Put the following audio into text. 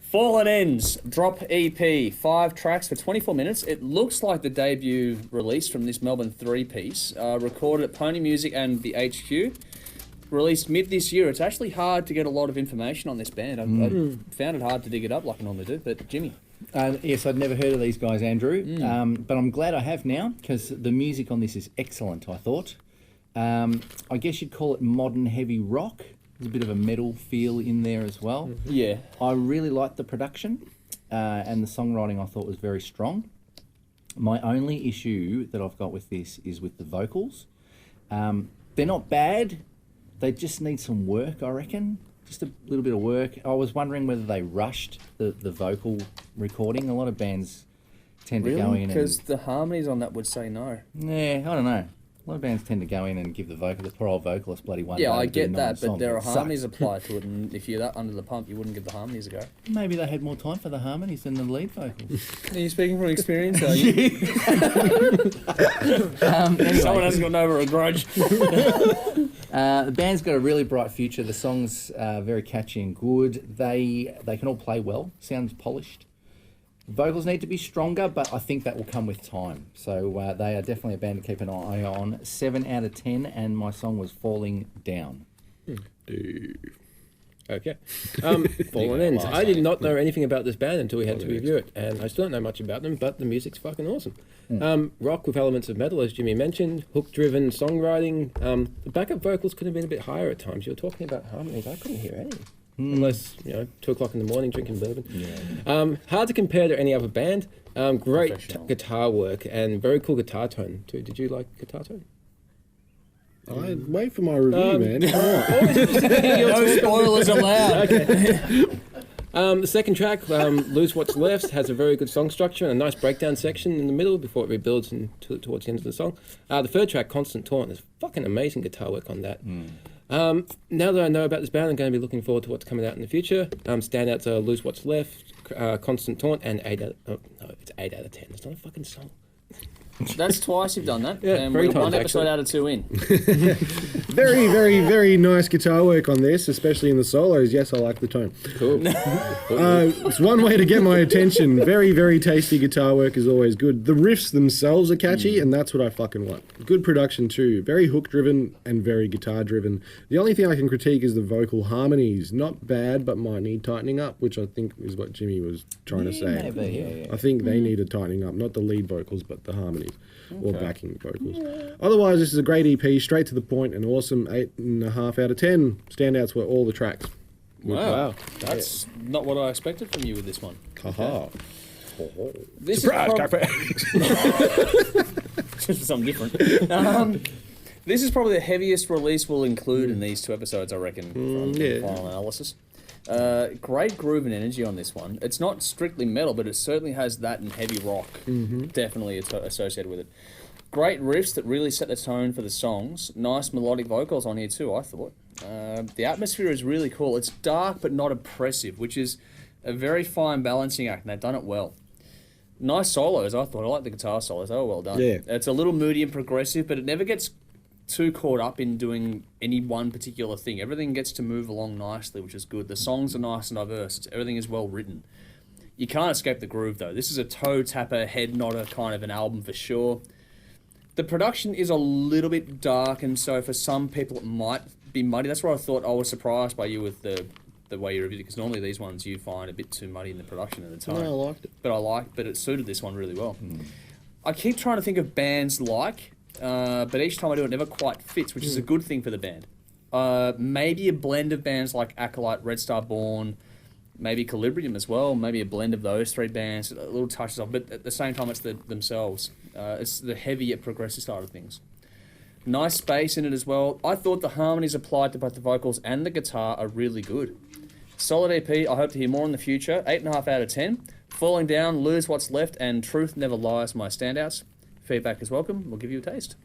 Fallen Ends, Drop EP, 5 tracks for 24 minutes. It looks like the debut release from this Melbourne 3-piece, recorded at Pony Music and the HQ, released mid this year. It's actually hard to get a lot of information on this band. I found it hard to dig it up like I normally do, but Jimmy. Yes, I'd never heard of these guys, Andrew, but I'm glad I have now because the music on this is excellent, I thought. I guess you'd call it modern heavy rock. There's a bit of a metal feel in there as well. Yeah. I really liked the production and the songwriting I thought was very strong. My only issue that I've got with this is with the vocals. They're not bad. They just need some work, I reckon. Just a little bit of work. I was wondering whether they rushed the vocal recording. A lot of bands tend to go in because the harmonies on that would say no. Yeah, I don't know. A lot of bands tend to go in and give the poor old vocalist bloody one. Yeah, I get that, but there are harmonies applied to it, and if you're that under the pump, you wouldn't give the harmonies a go. Maybe they had more time for the harmonies than the lead vocals. Are you speaking from experience, are you? Anyway. Someone hasn't gotten over a grudge. The band's got a really bright future. The songs are very catchy and good. They can all play well. Sounds polished. Vocals need to be stronger, but I think that will come with time. So they are definitely a band to keep an eye on. 7 out of 10, and my song was Falling Down. Okay. Fallen Ends. I did not know anything about this band until we had to review it, and I still don't know much about them, but the music's fucking awesome. Rock with elements of metal, as Jimmy mentioned, hook-driven songwriting. The backup vocals could have been a bit higher at times. You were talking about harmonies. I couldn't hear any. Unless, 2 o'clock in the morning drinking bourbon. Yeah. Hard to compare to any other band. Great guitar work and very cool guitar tone too. Did you like guitar tone? I wait for my review, man. No spoilers allowed. Okay. The second track, Lose What's Left, has a very good song structure and a nice breakdown section in the middle before it rebuilds towards the end of the song. The third track, Constant Taunt, there's fucking amazing guitar work on that. Now that I know about this band, I'm going to be looking forward to what's coming out in the future. Standouts are Lose What's Left, Constant Taunt, and 8 out of 10. It's not a fucking song. That's twice you've done that. Yeah, and three we're times, one episode actually. out of 2 in. Very, very, very nice guitar work on this, especially in the solos. Yes, I like the tone. Cool. It's one way to get my attention. Very, very tasty guitar work is always good. The riffs themselves are catchy, and that's what I fucking want. Good production too. Very hook-driven and very guitar-driven. The only thing I can critique is the vocal harmonies. Not bad, but might need tightening up, which I think is what Jimmy was trying to say. Maybe, yeah. I think they need a tightening up, not the lead vocals, but the harmonies. Or backing vocals. Otherwise, this is a great EP, straight to the point, and awesome. 8.5 out of 10. Standouts were all the tracks. Wow. That's not what I expected from you with this one. Haha. This Surprise, Just for something different. This is probably the heaviest release we'll include in these 2 episodes, I reckon, from final analysis. Great groove and energy on this one. It's not strictly metal, but it certainly has that and heavy rock definitely associated with it. Great riffs that really set the tone for the songs. Nice melodic vocals on here too, I thought. The atmosphere is really cool. It's dark but not oppressive, which is a very fine balancing act, and they've done it well. Nice solos, I thought. I like the guitar solos. They were well done. Yeah. It's a little moody and progressive, but it never gets too caught up in doing any one particular thing. Everything gets to move along nicely, which is good. The songs are nice and diverse. Everything is well written. You can't escape the groove, though. This is a toe tapper, head nodder kind of an album for sure. The production is a little bit dark, and so for some people it might be muddy. That's where I thought I was surprised by you with the way you reviewed it, because normally these ones you find a bit too muddy in the production at the time. No, I liked it. But it suited this one really well. I keep trying to think of bands like, but each time I do it never quite fits, which is a good thing for the band. Maybe a blend of bands like Acolyte, Red Star Born, maybe Calibrium as well, maybe a blend of those 3 bands, little touches of, but at the same time it's themselves. It's the heavy yet progressive side of things. Nice space in it as well. I thought the harmonies applied to both the vocals and the guitar are really good. Solid EP, I hope to hear more in the future. 8.5 out of 10. Falling Down, Lose What's Left, and Truth Never Lies, my standouts. Feedback is welcome. We'll give you a taste.